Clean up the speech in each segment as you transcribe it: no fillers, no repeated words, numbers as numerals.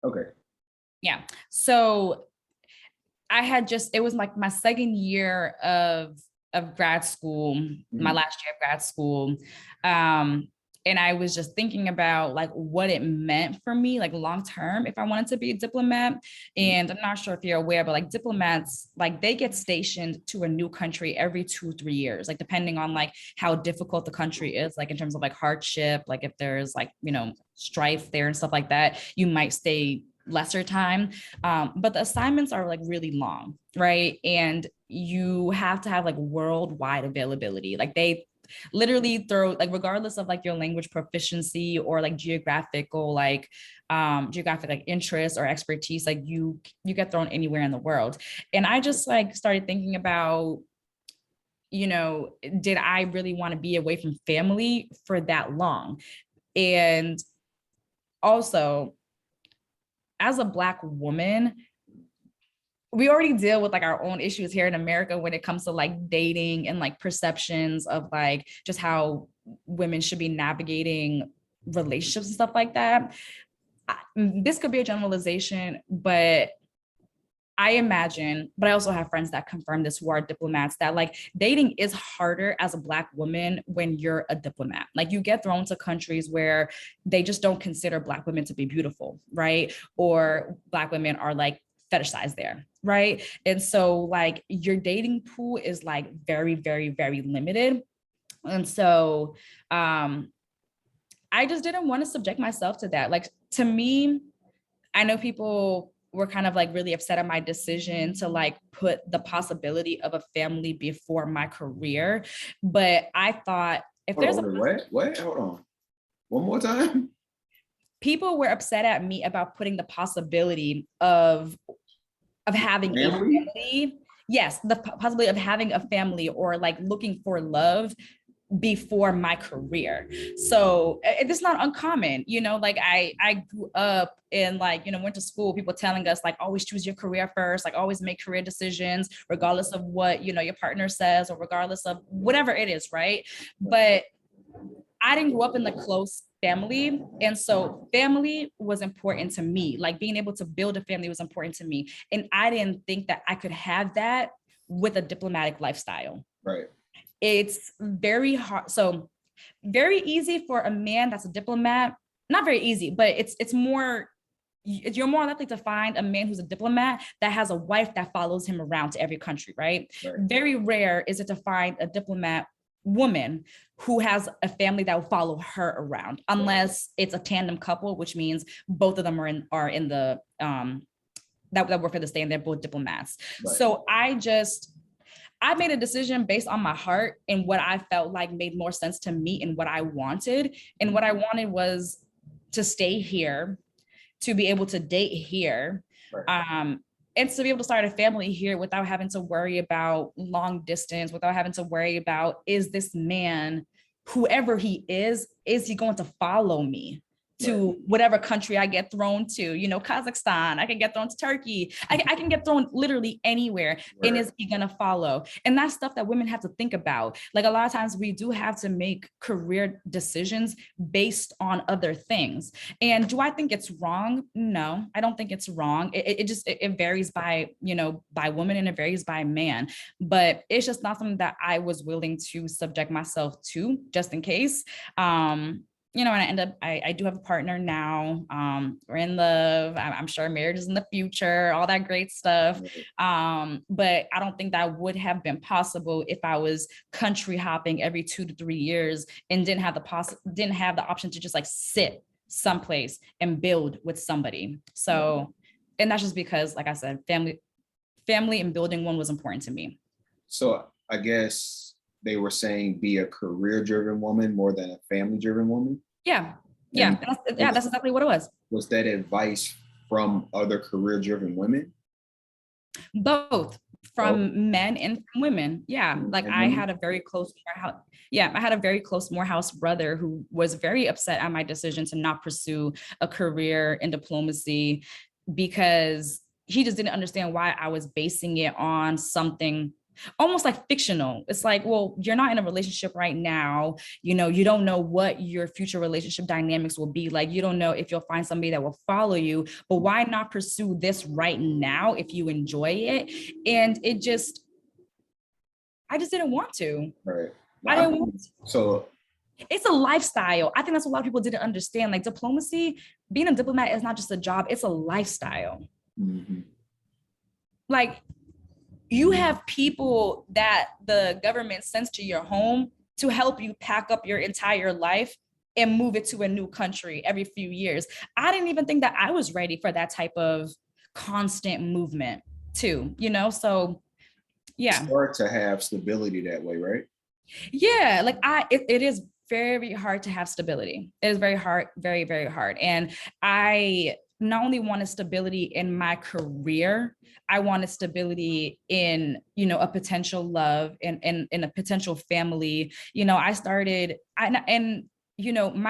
Okay. Yeah. So it was like my second year of grad school, my Mhm. last year of grad school. Um, and I was just thinking about like what it meant for me, like long term, if I wanted to be a diplomat. Mhm. And I'm not sure if you're aware, but like diplomats, like they get stationed to a new country every 2, 3 years, like depending on like how difficult the country is, like in terms of like hardship, like if there's like, strife there and stuff like that, you might stay lesser time. But the assignments are like really long, right? And you have to have like worldwide availability. Like they literally throw like regardless of like your language proficiency or like geographic like interest or expertise, like you get thrown anywhere in the world. And I just like started thinking about, did I really want to be away from family for that long? And also, as a Black woman, we already deal with like our own issues here in America when it comes to like dating and like perceptions of like just how women should be navigating relationships and stuff like that. This could be a generalization, but I imagine, but I also have friends that confirm this who are diplomats, that like dating is harder as a Black woman when you're a diplomat. Like you get thrown to countries where they just don't consider Black women to be beautiful, right? Or Black women are like fetishized there, right? And so like your dating pool is like very, very, very limited. And so I just didn't want to subject myself to that. Like to me, I know people were kind of like really upset at my decision to like put the possibility of a family before my career. But I thought if Hold there's on, wait, what? Hold on. One more time. people were upset at me about putting the possibility of having a Family? family. Yes, the possibility of having a family or like looking for love before my career. So it's not uncommon, like I grew up and like, went to school, people telling us like always choose your career first, like always make career decisions, regardless of what, your partner says or regardless of whatever it is, right? But I didn't grow up in the close family. And so family was important to me. Like being able to build a family was important to me. And I didn't think that I could have that with a diplomatic lifestyle. Right. It's very hard. So very easy for a man that's a diplomat. Not very easy, but it's more, you're more likely to find a man who's a diplomat that has a wife that follows him around to every country, right? Right. Very rare is it to find a diplomat woman who has a family that will follow her around, unless it's a tandem couple, which means both of them are in the that work for the state and they're both diplomats. Right. So I made a decision based on my heart and what I felt like made more sense to me and what I wanted. And what I wanted was to stay here, to be able to date here, Right. and to be able to start a family here without having to worry about long distance, without having to worry about, is this man, whoever he is he going to follow me to whatever country I get thrown to, Kazakhstan, I can get thrown to Turkey. I can get thrown literally anywhere. Right. And is he going to follow? And that's stuff that women have to think about. Like a lot of times we do have to make career decisions based on other things. And do I think it's wrong? No, I don't think it's wrong. It varies by, by woman, and it varies by man, but it's just not something that I was willing to subject myself to just in case. And I do have a partner now. We're in love. I'm sure marriage is in the future, all that great stuff. But I don't think that would have been possible if I was country hopping every 2 to 3 years and didn't have the option to just like sit someplace and build with somebody. So, and that's just because, like I said, family and building one was important to me. So I guess they were saying be a career-driven woman more than a family-driven woman. Yeah. That's exactly what it was. Was that advice from other career-driven women? Both, from men and from women. Yeah. Like I had a very close Morehouse brother who was very upset at my decision to not pursue a career in diplomacy, because he just didn't understand why I was basing it on something. almost like fictional. It's like, well, you're not in a relationship right now. You don't know what your future relationship dynamics will be like. You don't know if you'll find somebody that will follow you, but why not pursue this right now if you enjoy it? And I just didn't want to. Right. I didn't want to. So It's a lifestyle. I think that's what a lot of people didn't understand. Like diplomacy, being a diplomat is not just a job, it's a lifestyle. mhm. Like you have people that the government sends to your home to help you pack up your entire life and move it to a new country every few years. I didn't even think that I was ready for that type of constant movement too, So It's yeah. hard to have stability that way, right? Yeah, like it is very hard to have stability. It is very hard, very, very hard. And I not only wanted stability in my career, I wanted stability in, a potential love and in a potential family. My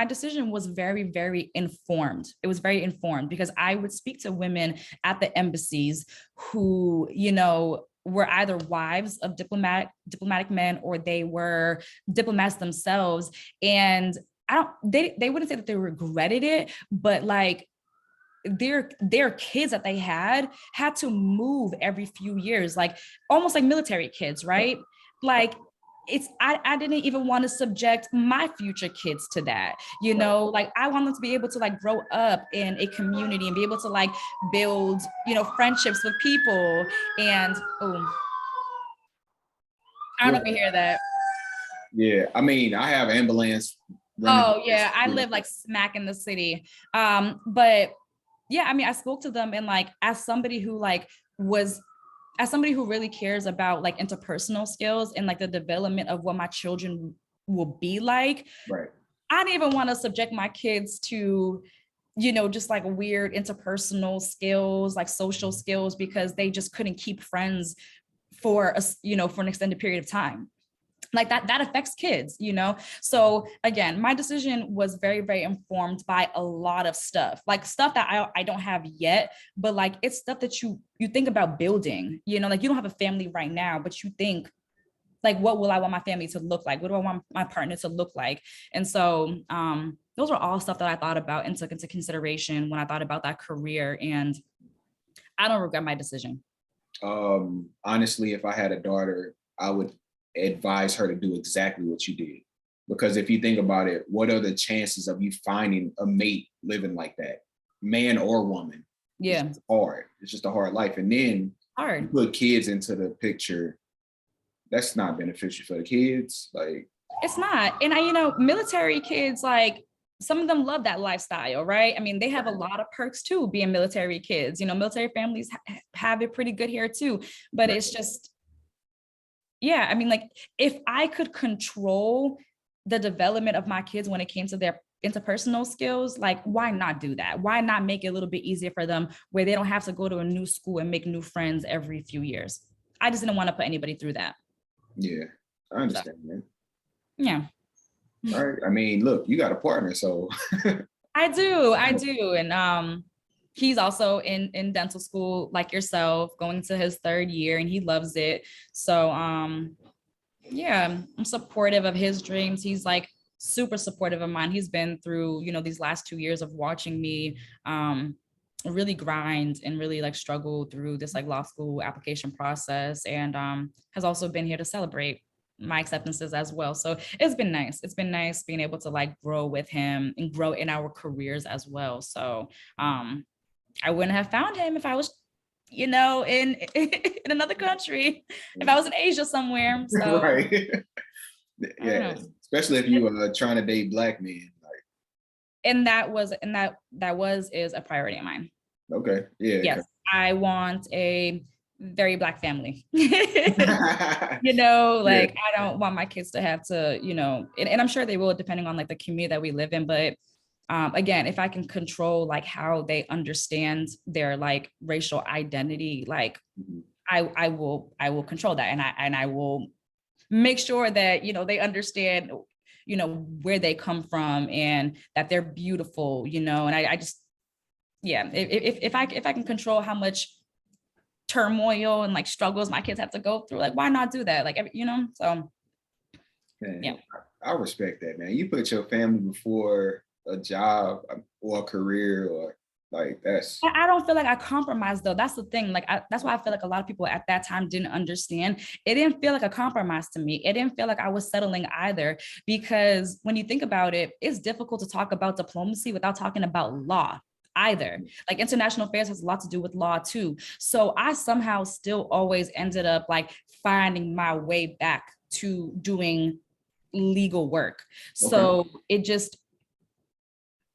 decision was very, very informed. It was very informed because I would speak to women at the embassies who, were either wives of diplomatic men or they were diplomats themselves. And they wouldn't say that they regretted it, but like their kids that they had to move every few years, like almost like military kids, right? Like I didn't even want to subject my future kids to that, like I want them to be able to like grow up in a community and be able to like build, friendships with people. And I don't know if you hear that. Yeah, I mean, I have ambulance running. Oh yeah, I live like smack in the city. But yeah, I mean, I spoke to them and like as somebody who really cares about like interpersonal skills and like the development of what my children will be like. Right. I didn't even want to subject my kids to, just like weird interpersonal skills, like social skills, because they just couldn't keep friends for for an extended period of time. Like that affects kids. So again, my decision was very, very informed by a lot of stuff, like stuff that I don't have yet, but like it's stuff that you think about building. Like you don't have a family right now, but you think like, what will I want my family to look like? What do I want my partner to look like? And so those are all stuff that I thought about and took into consideration when I thought about that career, and I don't regret my decision. Honestly, if I had a daughter, I would advise her to do exactly what you did. Because if you think about it, what are the chances of you finding a mate living like that, man or woman? Yeah. It's hard. It's just a hard life. And then hard. You put kids into the picture. That's not beneficial for the kids. Like it's not. And military kids, like some of them love that lifestyle, right? I mean, they have a lot of perks too, being military kids. Military families have it pretty good here too. But it's just, yeah, I mean, like if I could control the development of my kids when it came to their interpersonal skills, like why not do that? Why not make it a little bit easier for them where they don't have to go to a new school and make new friends every few years? I just didn't want to put anybody through that. Yeah, I understand, man. Yeah. All right. I mean, look, you got a partner, so I do. And he's also in dental school like yourself, going to his 3rd year, and he loves it. So yeah, I'm supportive of his dreams. He's like super supportive of mine. He's been through, these last 2 years of watching me really grind and really like struggle through this like law school application process, and has also been here to celebrate my acceptances as well. So it's been nice. It's been nice being able to like grow with him and grow in our careers as well. So I wouldn't have found him if I was, in in another country, if I was in Asia somewhere. So right. Yeah, especially if you are trying to date Black men. Like, and that is a priority of mine. Okay. Yeah. Yes, I want a very Black family. I don't want my kids to have to, and I'm sure they will, depending on like the community that we live in. But again, if I can control like how they understand their like racial identity, like I will control that, and I will make sure that they understand where they come from and that they're beautiful, and I just, yeah, if I can control how much turmoil and like struggles my kids have to go through. Like, why not do that? Like, so Man, yeah. I respect that, man. You put your family before a job or a career, or like that's I don't feel like I compromised though. That's the thing. Like, that's why I feel like a lot of people at that time didn't understand. It didn't feel like a compromise to me. It didn't feel like I was settling either, because when you think about it, it's difficult to talk about diplomacy without talking about law either. Like, international affairs has a lot to do with law too. So I somehow still always ended up like finding my way back to doing legal work. okay. So it just,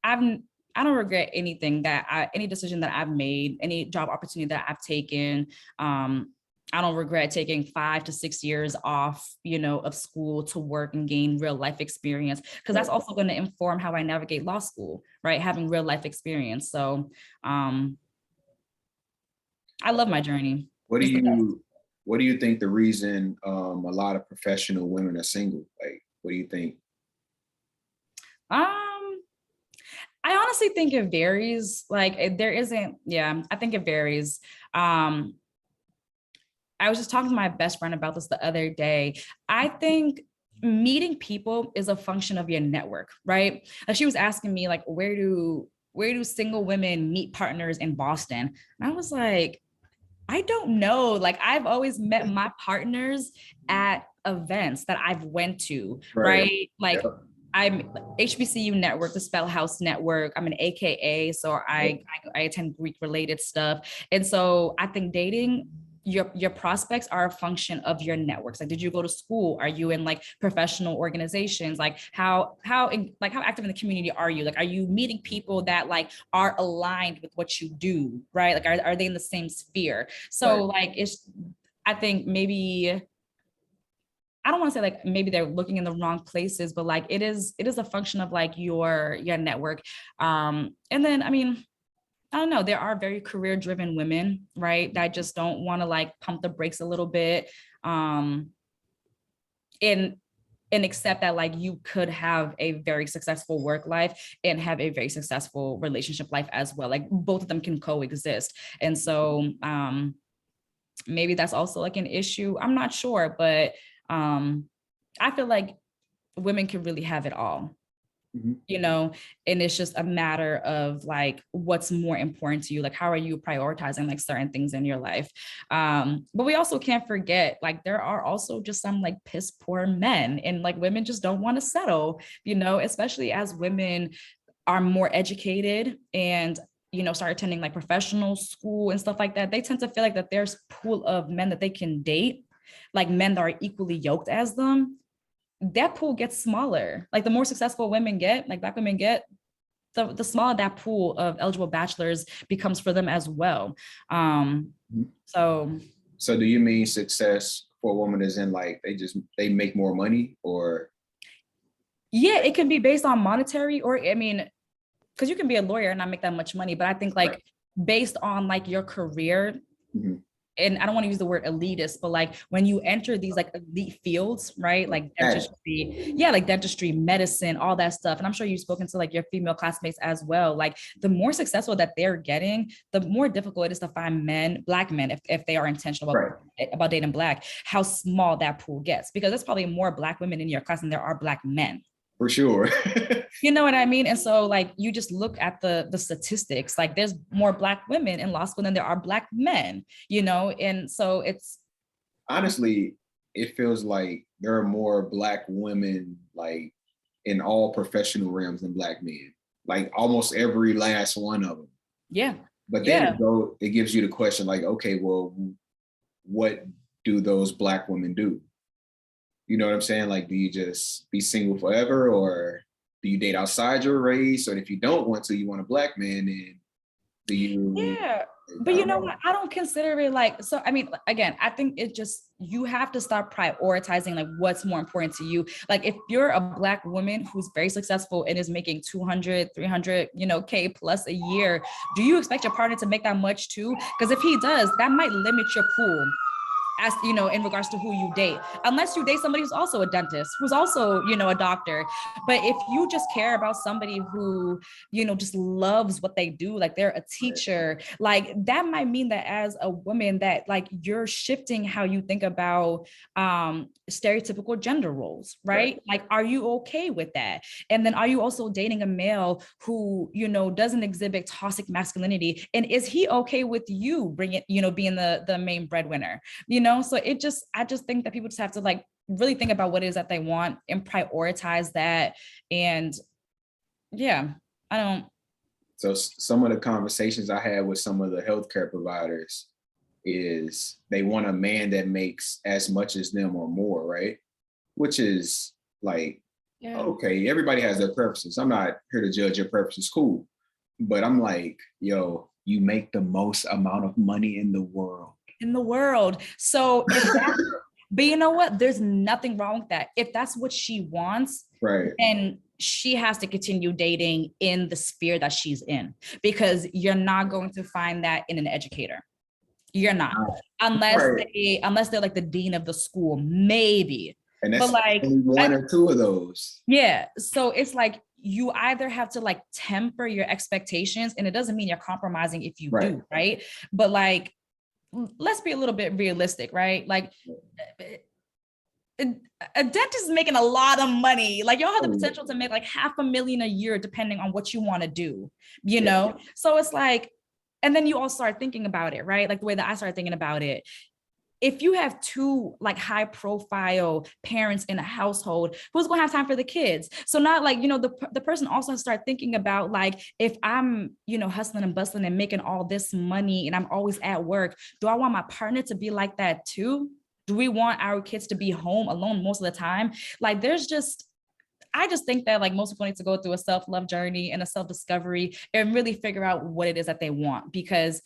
I don't regret any decision that I've made, any job opportunity that I've taken. I don't regret taking 5 to 6 years off, of school to work and gain real life experience, because that's also going to inform how I navigate law school, right? Having real life experience. So I love my journey. What do It's the best. what do you think the reason a lot of professional women are single? Like, what do you think? I honestly think it varies. Like, there isn't, yeah, I think it varies. I was just talking to my best friend about this the other day. I think meeting people is a function of your network, right? Like, she was asking me, like, where do single women meet partners in Boston? And I was like, I don't know. Like, I've always met my partners at events that I've went to, right? Like, Yep. I'm HBCU network, the Spell House network. I'm an AKA, so I attend Greek related stuff. And so I think dating, your prospects are a function of your networks. Like, did you go to school? Are you in like professional organizations? Like, how active in the community are you? Like, are you meeting people that like are aligned with what you do, right? Like, are they in the same sphere? So like, I think maybe, I don't want to say like maybe they're looking in the wrong places, but like it is a function of like your network. And then, I mean, I don't know, there are very career driven women, right? That just don't want to like pump the brakes a little bit. And accept that like you could have a very successful work life and have a very successful relationship life as well. Like, both of them can coexist. And so maybe that's also like an issue. I'm not sure, but I feel like women can really have it all, and it's just a matter of like, what's more important to you? Like, how are you prioritizing like certain things in your life? But we also can't forget, like, there are also just some like piss poor men, and like women just don't want to settle, especially as women are more educated and start attending like professional school and stuff like that. They tend to feel like that there's pool of men that they can date, like men that are equally yoked as them. That pool gets smaller. Like, the more successful women get, like Black women get, the smaller that pool of eligible bachelors becomes for them as well. So do you mean success for a woman is in like they make more money, or? yeah, it can be based on monetary, or I mean, because you can be a lawyer and not make that much money, but I think like based on like your career, and I don't want to use the word elitist, but like when you enter these like elite fields, right? Like dentistry, like dentistry, medicine, all that stuff. And I'm sure you've spoken to like your female classmates as well. Like, the more successful that they're getting, the more difficult it is to find Black men, if they are intentional about dating Black, how small that pool gets, because there's probably more Black women in your class than there are Black men. For sure. You know what I mean? And so like, you just look at the statistics, like there's more Black women in law school than there are Black men, and so it's, honestly, it feels like there are more Black women like in all professional realms than Black men, like almost every last one of them. Yeah. But then it gives you the question like, okay, well, what do those Black women do? You know what I'm saying? Like, do you just be single forever, or do you date outside your race? Or if you don't want to, you want a Black man, then do you? Yeah, but you know what? I don't consider it like, so, I mean, again, I think it just, you have to start prioritizing like what's more important to you. Like, if you're a Black woman who's very successful and is making 200, 300, K plus a year, do you expect your partner to make that much too? Because if he does, that might limit your pool. as in regards to who you date, unless you date somebody who's also a dentist, who's also a doctor. But if you just care about somebody who just loves what they do, like they're a teacher, like that might mean that as a woman that like you're shifting how you think about stereotypical gender roles, right? Like, are you okay with that? And then are you also dating a male who doesn't exhibit toxic masculinity, and is he okay with you being the main breadwinner? So I just think that people just have to like really think about what it is that they want and prioritize that. And yeah, I don't. So some of the conversations I had with some of the healthcare providers is they want a man that makes as much as them or more, right? Which is like, okay, everybody has their preferences. I'm not here to judge your preferences, cool. But I'm like, yo, you make the most amount of money in the world. So if that, but you know what? There's nothing wrong with that. If that's what she wants, right, then she has to continue dating in the sphere that she's in, because you're not going to find that in an educator. You're not, unless they're like the dean of the school, maybe. And that's like only one or two of those. Yeah. So it's like you either have to like temper your expectations, and it doesn't mean you're compromising if you do, right? But like, let's be a little bit realistic, right? Like a dentist is making a lot of money. Like y'all have the potential to make like $500,000 a year, depending on what you want to do, know? So it's like, and then you all start thinking about it, right? Like the way that I started thinking about it. If you have two like high profile parents in a household, who's going to have time for the kids? So not like, the person also has to start thinking about like, if I'm, hustling and bustling and making all this money and I'm always at work, do I want my partner to be like that too? Do we want our kids to be home alone most of the time? Like I just think that like most people need to go through a self-love journey and a self-discovery and really figure out what it is that they want, because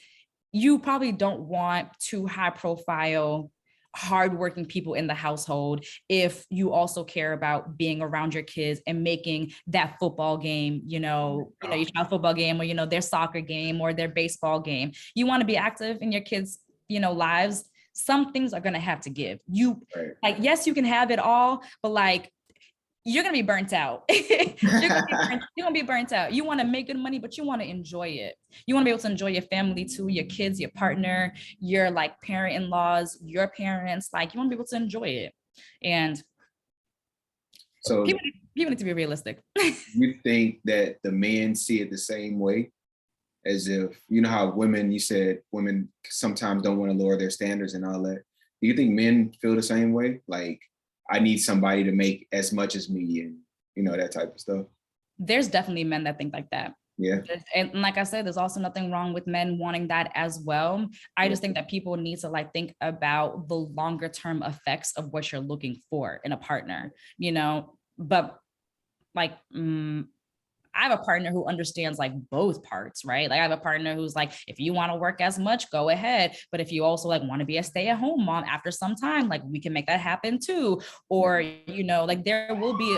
you probably don't want two high profile, hardworking people in the household if you also care about being around your kids and making that football game, your child football game, or, their soccer game or their baseball game. You want to be active in your kids', lives. Some things are going to have to give. Like, yes, you can have it all, but like, you're going to be burnt out. You're going to be burnt out. You want to make good money, but you want to enjoy it. You want to be able to enjoy your family too, your kids, your partner, your like parent-in-laws, your parents. Like, you want to be able to enjoy it. And so people need to be realistic. You think that the men see it the same way? As if, how women, you said women sometimes don't want to lower their standards and all that. Do you think men feel the same way? Like, I need somebody to make as much as me, and that type of stuff. There's definitely men that think like that. Yeah. And like I said, there's also nothing wrong with men wanting that as well. I just think that people need to like think about the longer term effects of what you're looking for in a partner, but like, I have a partner who understands like both parts, right? Like I have a partner who's like, if you want to work as much, go ahead. But if you also like want to be a stay-at-home mom after some time, like we can make that happen too. Or, like there will be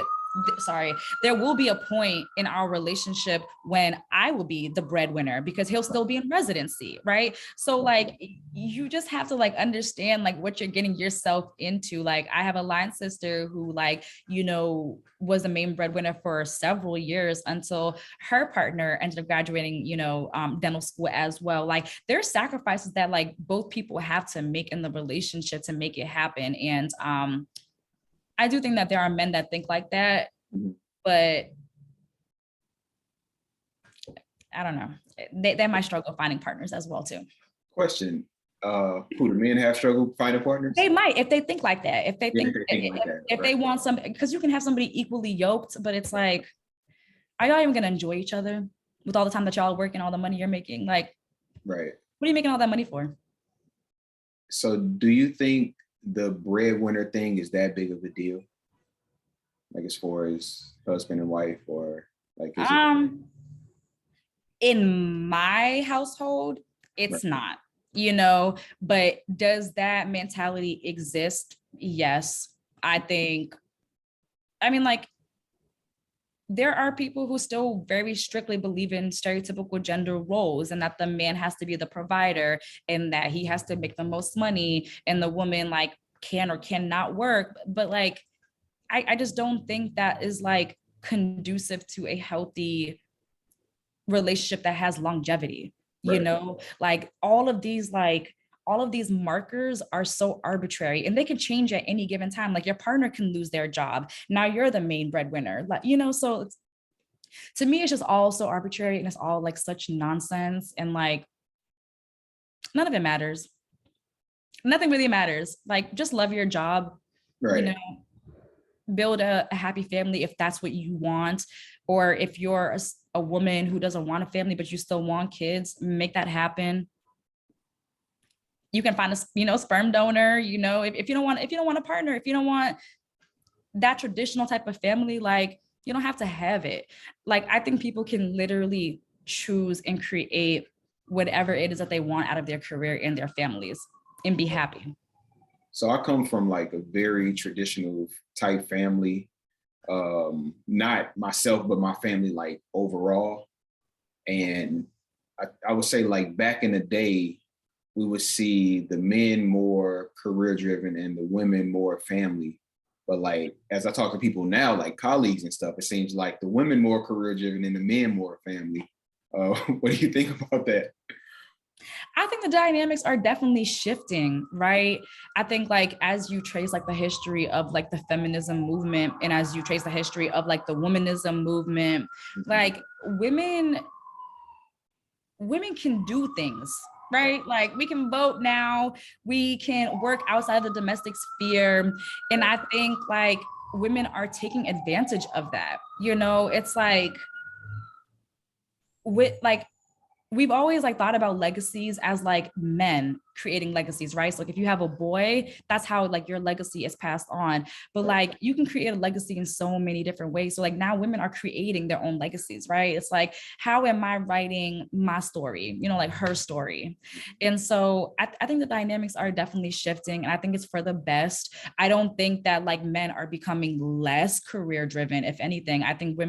a point in our relationship when I will be the breadwinner because he'll still be in residency, right? So like, you just have to like understand like what you're getting yourself into. Like I have a line sister who like, was the main breadwinner for several years until her partner ended up graduating, dental school as well. Like there's sacrifices that like both people have to make in the relationship to make it happen. And I do think that there are men that think like that, but I don't know. They might struggle finding partners as well too. Question. Who the men have struggled finding partners? They might, if they think like that. If they think if they want somebody, because you can have somebody equally yoked, but it's like, are y'all even gonna enjoy each other with all the time that y'all work and all the money you're making? Like, right. What are you making all that money for? So do you think the breadwinner thing is that big of a deal? Like as far as husband and wife, or like in my household, it's not, but does that mentality exist? Yes. I mean, like, there are people who still very strictly believe in stereotypical gender roles, and that the man has to be the provider and that he has to make the most money and the woman like can or cannot work. But like, I just don't think that is like conducive to a healthy relationship that has longevity. You Right. know, like all of these markers are so arbitrary and they can change at any given time. Like your partner can lose their job. Now you're the main breadwinner. Like, you know, so it's, to me, it's just all so arbitrary and it's all like such nonsense. And like, none of it matters. Nothing really matters. Like, just love your job, you Right. know, build a happy family if that's what you want. Or if you're a woman who doesn't want a family, but you still want kids, make that happen. You can find a, you know, sperm donor, you know, if you don't want, if you don't want a partner, if you don't want that traditional type of family, like you don't have to have it. Like, I think people can literally choose and create whatever it is that they want out of their career and their families and be happy. So I come from like a very traditional type family. Not myself, but my family like overall. And I would say like back in the day, we would see the men more career driven and the women more family. But like as I talk to people now, like colleagues and stuff, it seems like the women more career driven and the men more family. What do you think about that? I think the dynamics are definitely shifting, right? I think like as you trace like the history of like the feminism movement and as you trace the history of like the womanism movement, like women can do things, right? Like we can vote now, we can work outside the domestic sphere. And I think like women are taking advantage of that. You know, it's like with like we've always like thought about legacies as like men creating legacies, right? So like if you have a boy, that's how like your legacy is passed on. But like you can create a legacy in so many different ways. So like now women are creating their own legacies, right? It's like, how am I writing my story? You know, like her story. And so I think the dynamics are definitely shifting, and I think it's for the best. I don't think that like men are becoming less career driven. If anything, I think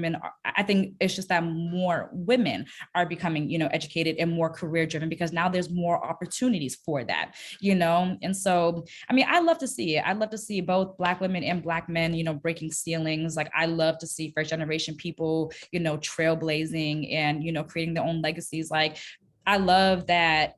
I think it's just that more women are becoming, you know, educated and more career driven because now there's more opportunities for that, you know? And so, I mean, I love to see it. I love to see both Black women and Black men, you know, breaking ceilings. Like I love to see first generation people, you know, trailblazing and, you know, creating their own legacies. Like I love that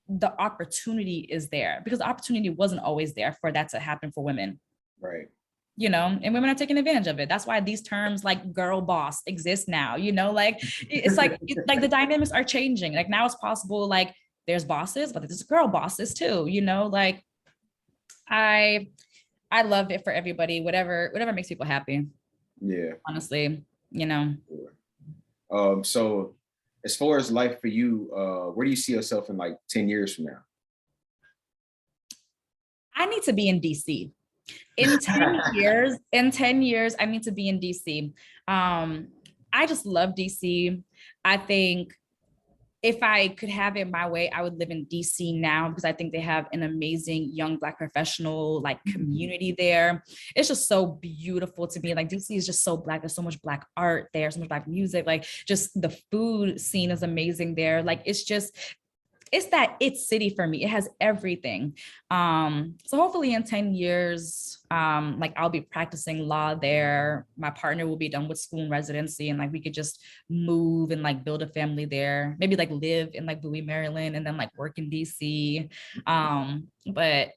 the opportunity is there because the opportunity wasn't always there for that to happen for women. Right. You know, and women are taking advantage of it. That's why these terms like girl boss exist now, you know, like it's like like the dynamics are changing. Like now it's possible, like there's bosses, but there's girl bosses too, you know, like I I love it for everybody, whatever makes people happy, Yeah. honestly, you know. So as far as life for you, where do you see yourself in like 10 years from now? I need to be in DC. In 10 years, I need to be in DC. I just love DC. I think if I could have it my way, I would live in DC now because I think they have an amazing young Black professional like community there. It's just so beautiful to me. Like DC is just so Black. There's so much Black art there, so much Black music. Like just the food scene is amazing there. Like it's that it's city for me. It has everything. So hopefully in 10 years, like I'll be practicing law there. My partner will be done with school and residency, and like we could just move and like build a family there. Maybe like live in like Bowie, Maryland, and then like work in DC. But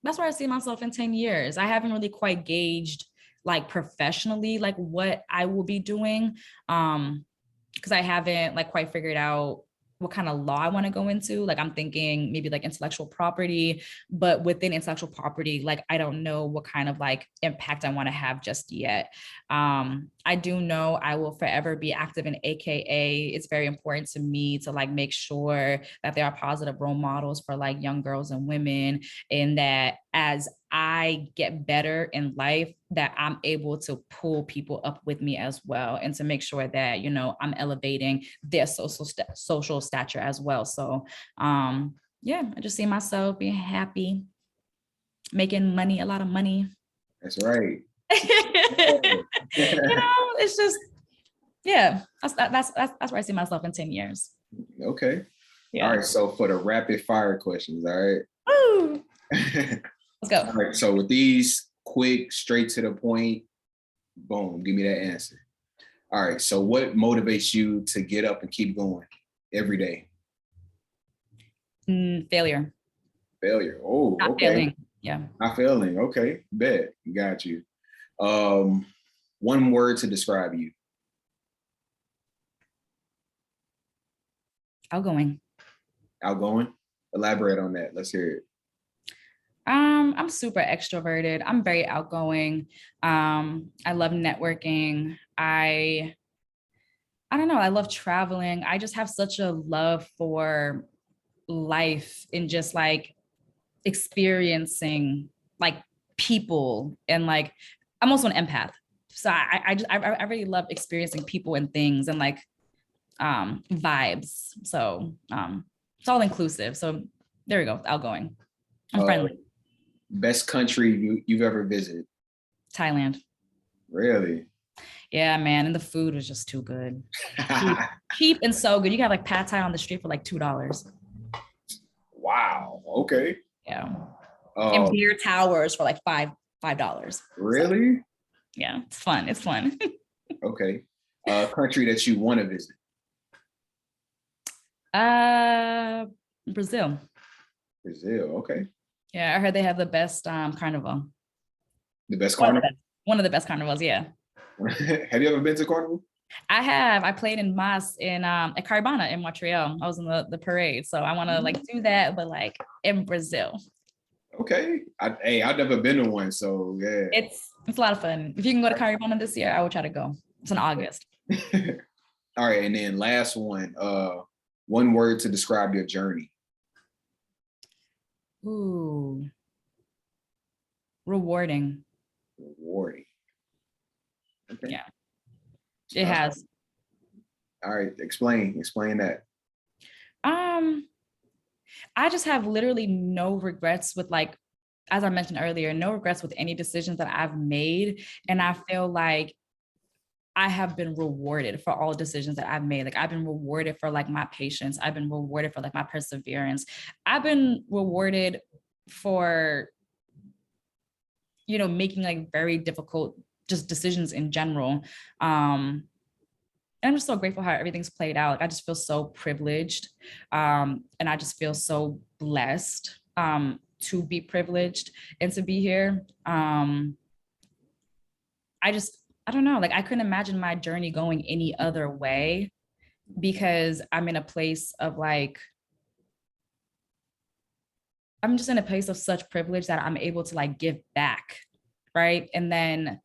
that's where I see myself in 10 years. I haven't really quite gauged like professionally, like what I will be doing. Because I haven't like quite figured out what kind of law I want to go into. Like I'm thinking maybe like intellectual property, but within intellectual property, like I don't know what kind of like impact I want to have just yet. I do know I will forever be active in AKA. It's very important to me to like make sure that there are positive role models for like young girls and women, and that as I get better in life, that I'm able to pull people up with me as well, and to make sure that, you know, I'm elevating their social stature as well. So yeah, I just see myself being happy, making money, a lot of money. That's right. It's just, yeah, that's where I see myself in 10 years. Okay. Yeah. All right. So for the rapid fire questions, all right. Woo! Let's go. All right. So with these quick, straight to the point, boom, give me that answer. All right. So what motivates you to get up and keep going every day? Failure. Failure. Oh, Not okay. failing. Yeah. Not failing. Okay. Bet. Got you. One word to describe you. Outgoing. Outgoing. Elaborate on that. Let's hear it. I'm super extroverted. I'm very outgoing. I love networking. I don't know. I love traveling. I just have such a love for life and just like experiencing like people, and like I'm also an empath. So I really love experiencing people and things and like vibes. So it's all inclusive. So there we go. Outgoing. I'm friendly. Best country you've ever visited? Thailand. Really? Yeah, man. And the food was just too good. Cheap and so good. You got like pad thai on the street for like $2. Wow. Okay. Yeah. And beer towers for like $5. Really? So, yeah, it's fun. It's fun. Okay. Country that you want to visit? Brazil. Brazil. Okay. Yeah, I heard they have the best carnival. The best carnival? One of the best carnivals, yeah. Have you ever been to carnival? I have. I played in Mas in at Caribana in Montreal. I was in the parade. So I want to like do that, but like in Brazil. Okay. I've never been to one, so yeah. It's a lot of fun. If you can go to Caribana this year, I will try to go. It's in August. All right, and then last one. One word to describe your journey. Ooh. Rewarding. Rewarding. Okay. Yeah. It has. All right, explain that. I just have literally no regrets with, like, as I mentioned earlier, no regrets with any decisions that I've made. And I feel like I have been rewarded for all decisions that I've made. Like I've been rewarded for like my patience. I've been rewarded for like my perseverance. I've been rewarded for, making like very difficult just decisions in general. And I'm just so grateful how everything's played out. Like I just feel so privileged. And I just feel so blessed to be privileged and to be here. I don't know, like I couldn't imagine my journey going any other way, because I'm in a place of like, I'm just in a place of such privilege that I'm able to like give back, right? And then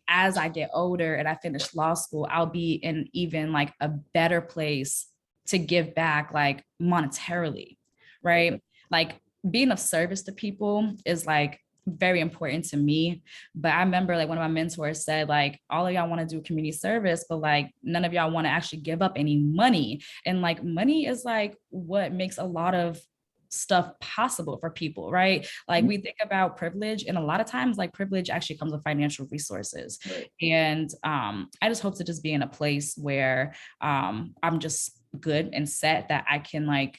as I get older and I finish law school, I'll be in even like a better place to give back like monetarily, right? Like being of service to people is like very important to me. But I remember like one of my mentors said, like, all of y'all want to do community service, but like none of y'all want to actually give up any money. And like money is like what makes a lot of stuff possible for people, right? Like we think about privilege, and a lot of times like privilege actually comes with financial resources. Right. And I just hope to just be in a place where I'm just good and set that I can like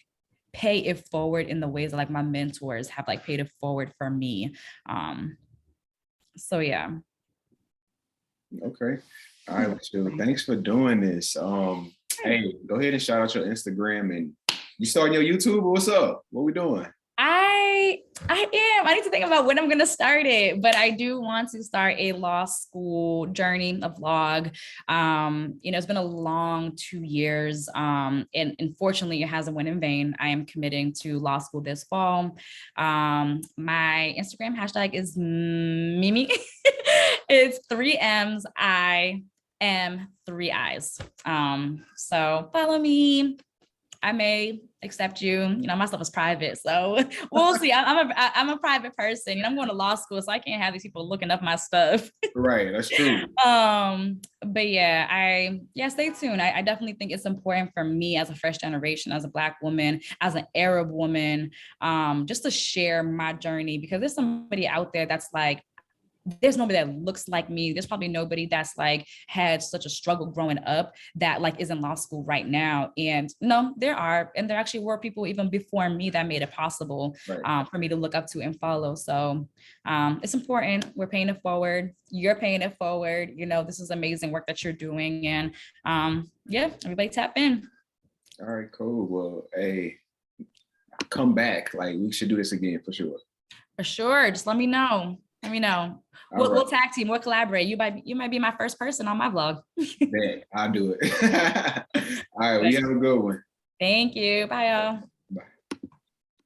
pay it forward in the ways that like my mentors have like paid it forward for me. So yeah. Okay. All right, so thanks for doing this. Hey, go ahead and shout out your Instagram, and you starting your YouTube? What's up? What we doing? I am. I need to think about when I'm going to start it, but I do want to start a law school journey, a vlog. It's been a long 2 years. And unfortunately, it hasn't went in vain. I am committing to law school this fall. My Instagram hashtag is Mimi. It's 3 M's. I am 3 I's. So follow me. I may accept you. My stuff is private, so we'll see. I'm a private person. I'm going to law school, so I can't have these people looking up my stuff. Right, that's true. But yeah, stay tuned. I definitely think it's important for me as a first generation, as a Black woman, as an Arab woman, just to share my journey, because there's somebody out there that's like, there's nobody that looks like me. There's probably nobody that's like had such a struggle growing up that like is in law school right now. And no, there are, and there actually were people even before me that made it possible Right. for me to look up to and follow. So it's important. We're paying it forward. You're paying it forward. You know, this is amazing work that you're doing. And yeah, everybody tap in. All right, cool. Well, hey, come back. Like we should do this again for sure. For sure. Just let me know. Let me know. All We'll, right. we'll tag team. We'll collaborate. You might be my first person on my vlog. Bet, I'll do it. All right, well, you have a good one. Thank you. Bye, y'all.